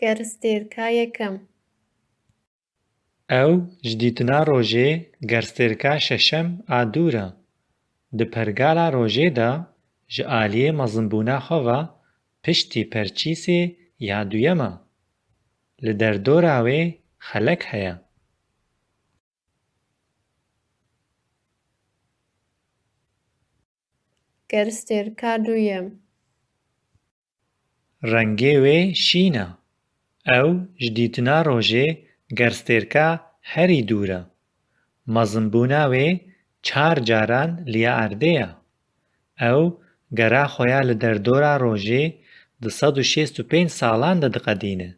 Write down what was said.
گەرستێرکا یەکەم. ئەو ji dîtina rojê gerstêrka şeşem a dûr e. Di pergala rojê de ji aliyê mezinbûna xwe ve piştî perçîsê ya duyem e. Li derdora wê xelek heye. گەرستێرکا دوویەم. Rengê wê şîn e. Ew ji dîtina rojê gerstêrka herî dûr e. Mezinbûna wê 4 caran liya erdê ye. Ew gera xwe ya li derdora rojê di 165 salan de diqedîne.